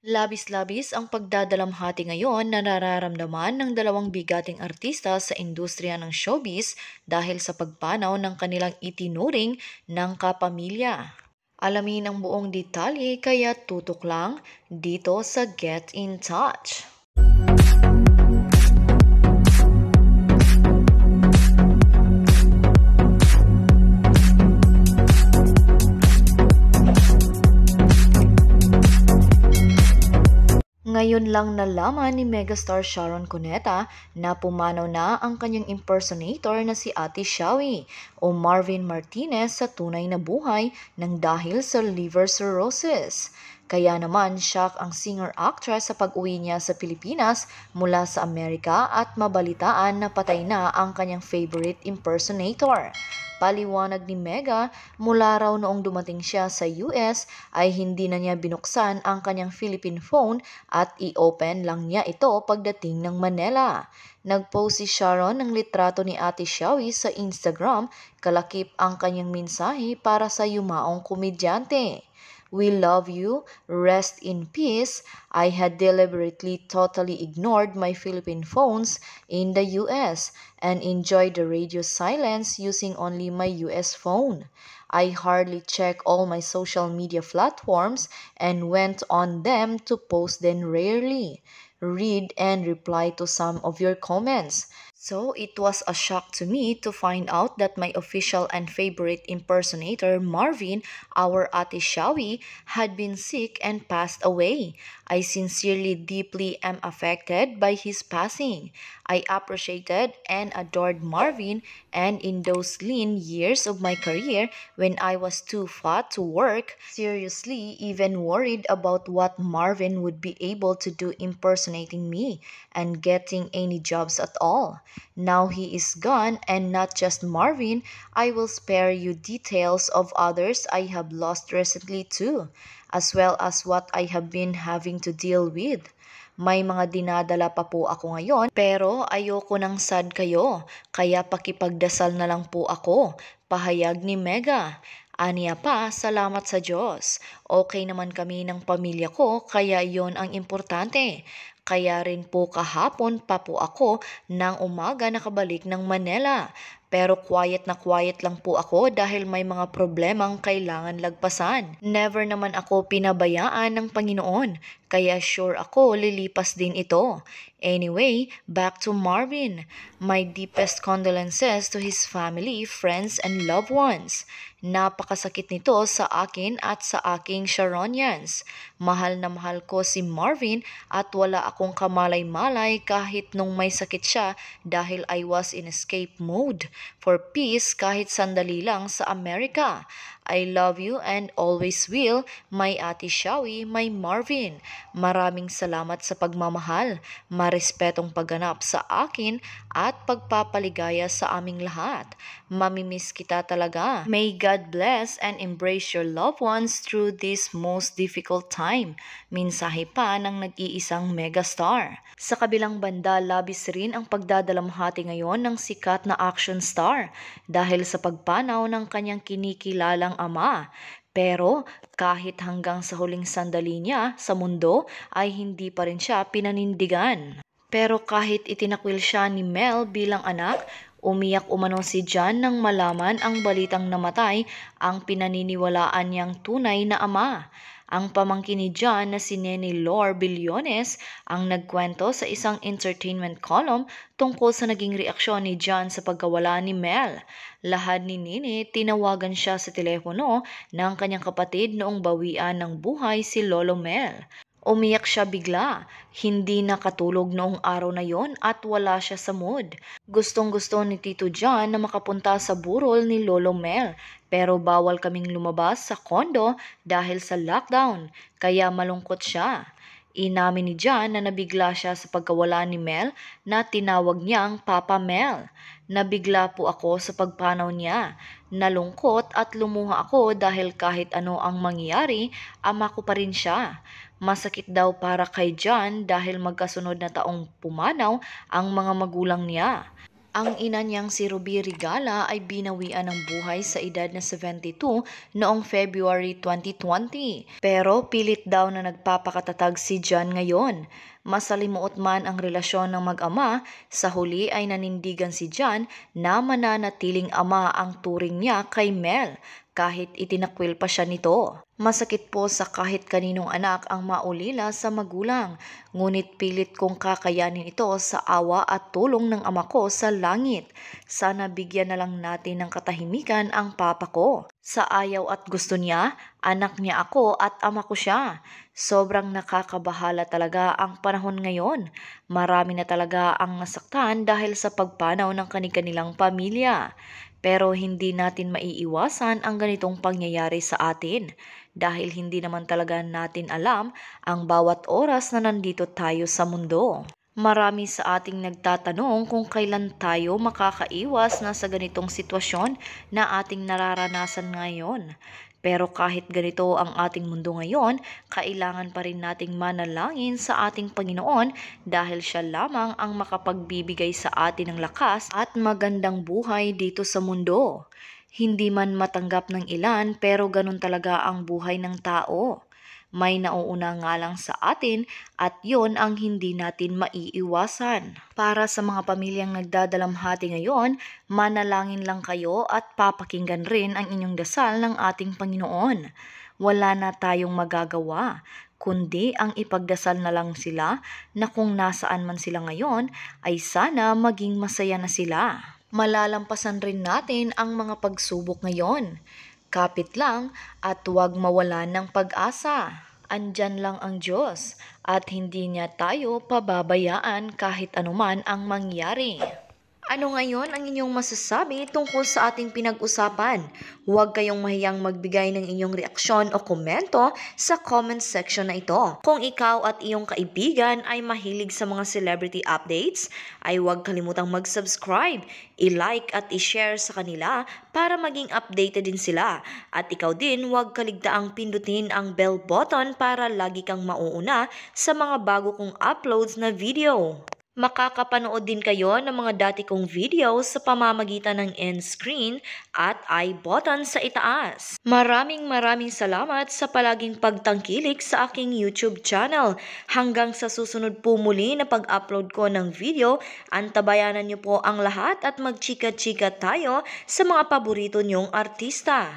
Labis-labis ang pagdadalamhati ngayon na nararamdaman ng dalawang bigating artista sa industriya ng showbiz dahil sa pagpanaw ng kanilang itinuring ng kapamilya. Alamin ang buong detalye kaya tutok lang dito sa Get in Touch. Ngayon lang nalaman ni megastar Sharon Cuneta na pumanaw na ang kanyang impersonator na si Ate Shawi o Marvin Martinez sa tunay na buhay ng dahil sa liver cirrhosis. Kaya naman shock ang singer-actress sa pag-uwi niya sa Pilipinas mula sa Amerika at mabalitaan na patay na ang kanyang favorite impersonator. Paliwanag ni Mega, mula raw noong dumating siya sa US ay hindi na niya binuksan ang kanyang Philippine phone at i-open lang niya ito pagdating ng Manila. Nag-post si Sharon ng litrato ni Ate Shawi sa Instagram, kalakip ang kanyang mensahe para sa yumaong komedyante. We love you, rest in peace. I had deliberately totally ignored my Philippine phones in the US and enjoyed the radio silence using only my US phone. I hardly check all my social media platforms and went on them to post them rarely, read and reply to some of your comments. So it was a shock to me to find out that my official and favorite impersonator Marvin, our Ate Shawi, had been sick and passed away. I sincerely deeply am affected by his passing. I appreciated and adored Marvin, and in those lean years of my career when I was too fat to work, seriously even worried about what Marvin would be able to do impersonating me and getting any jobs at all. Now he is gone, and not just Marvin, I will spare you details of others I have lost recently too, as well as what I have been having to deal with. May mga dinadala pa po ako ngayon pero ayoko nang sad kayo, kaya pakipagdasal na lang po ako, pahayag ni Mega. Aniya pa, salamat sa Diyos. Okay naman kami ng pamilya ko kaya yon ang importante. Kaya rin po kahapon pa po ako ng umaga nakabalik ng Manila. Pero quiet lang po ako dahil may mga problemang kailangan lagpasan. Never naman ako pinabayaan ng Panginoon, kaya sure ako lilipas din ito. Anyway, back to Marvin. My deepest condolences to his family, friends, and loved ones. Napakasakit nito sa akin at sa aking Sharonians. Mahal na mahal ko si Marvin at wala akong kamalay-malay kahit nung may sakit siya dahil I was in escape mode for peace kahit sandali lang sa Amerika. I love you and always will, my Ate Shawi, my Marvin. Maraming salamat sa pagmamahal, marespetong pagganap sa akin at pagpapaligaya sa aming lahat. Mamimiss kita talaga. May God bless and embrace your loved ones through this most difficult time. Mensahe pa ng nag-iisang megastar. Sa kabilang banda, labis rin ang pagdadalamhati ngayon ng sikat na action star dahil sa pagpanaw ng kanyang kinikilalang ama. Pero kahit hanggang sa huling sandali niya sa mundo ay hindi pa rin siya pinanindigan. Pero kahit itinakwil siya ni Mel bilang anak, umiyak umano si John nang malaman ang balitang namatay ang pinaniniwalaan niyang tunay na ama. Ang pamangkin ni John na si Nene Lor Billones ang nagkwento sa isang entertainment column tungkol sa naging reaksyon ni John sa pagkawala ni Mel. Lahad ni Nene, tinawagan siya sa telepono ng kanyang kapatid noong bawian ng buhay si Lolo Mel. Umiyak siya bigla, hindi nakatulog noong araw na yon at wala siya sa mood. Gustong-gusto ni Tito John na makapunta sa burol ni Lolo Mel, pero bawal kaming lumabas sa kondo dahil sa lockdown, kaya malungkot siya. Inamin ni John na nabigla siya sa pagkawala ni Mel na tinawag niyang Papa Mel. Nabigla po ako sa pagpanaw niya. Nalungkot at lumuha ako dahil kahit ano ang mangyari, ama ko pa rin siya. Masakit daw para kay John dahil magkasunod na taong pumanaw ang mga magulang niya. Ang ina niyang si Ruby Rigala ay binawian ng buhay sa edad na 72 noong February 2020. Pero pilit daw na nagpapakatatag si John ngayon. Masalimuot man ang relasyon ng mag-ama, sa huli ay nanindigan si John na mananatiling ama ang turing niya kay Mel kahit itinakwil pa siya nito. Masakit po sa kahit kaninong anak ang maulila sa magulang, ngunit pilit kong kakayanin ito sa awa at tulong ng ama ko sa langit. Sana bigyan na lang natin ng katahimikan ang papa ko. Sa ayaw at gusto niya, anak niya ako at ama ko siya. Sobrang nakakabahala talaga ang panahon ngayon. Marami na talaga ang nasaktan dahil sa pagpanaw ng kanilang pamilya. Pero hindi natin maiiwasan ang ganitong pangyayari sa atin dahil hindi naman talaga natin alam ang bawat oras na nandito tayo sa mundo. Marami sa ating nagtatanong kung kailan tayo makakaiwas na sa ganitong sitwasyon na ating nararanasan ngayon. Pero kahit ganito ang ating mundo ngayon, kailangan pa rin nating manalangin sa ating Panginoon dahil siya lamang ang makapagbibigay sa atin ng lakas at magandang buhay dito sa mundo. Hindi man matanggap ng ilan pero ganun talaga ang buhay ng tao. May nauuna nga lang sa atin at yon ang hindi natin maiiwasan. Para sa mga pamilyang nagdadalamhati ngayon, manalangin lang kayo at papakinggan rin ang inyong dasal ng ating Panginoon. Wala na tayong magagawa, kundi ang ipagdasal na lang sila na kung nasaan man sila ngayon ay sana maging masaya na sila. Malalampasan rin natin ang mga pagsubok ngayon. Kapit lang at huwag mawalan ng pag-asa. Andyan lang ang Diyos at hindi niya tayo pababayaan kahit anuman ang mangyari. Ano ngayon ang inyong masasabi tungkol sa ating pinag-usapan? Huwag kayong mahiyang magbigay ng inyong reaksyon o komento sa comment section na ito. Kung ikaw at iyong kaibigan ay mahilig sa mga celebrity updates, ay huwag kalimutang mag-subscribe, i-like at i-share sa kanila para maging updated din sila. At ikaw din huwag kaligtaang pindutin ang bell button para lagi kang mauuna sa mga bago kong uploads na video. Makakapanood din kayo ng mga dati kong videos sa pamamagitan ng end screen at I button sa itaas. Maraming salamat sa palaging pagtangkilik sa aking YouTube channel. Hanggang sa susunod po muli na pag-upload ko ng video, antabayanan niyo po ang lahat at magchika-chika tayo sa mga paborito niyong artista.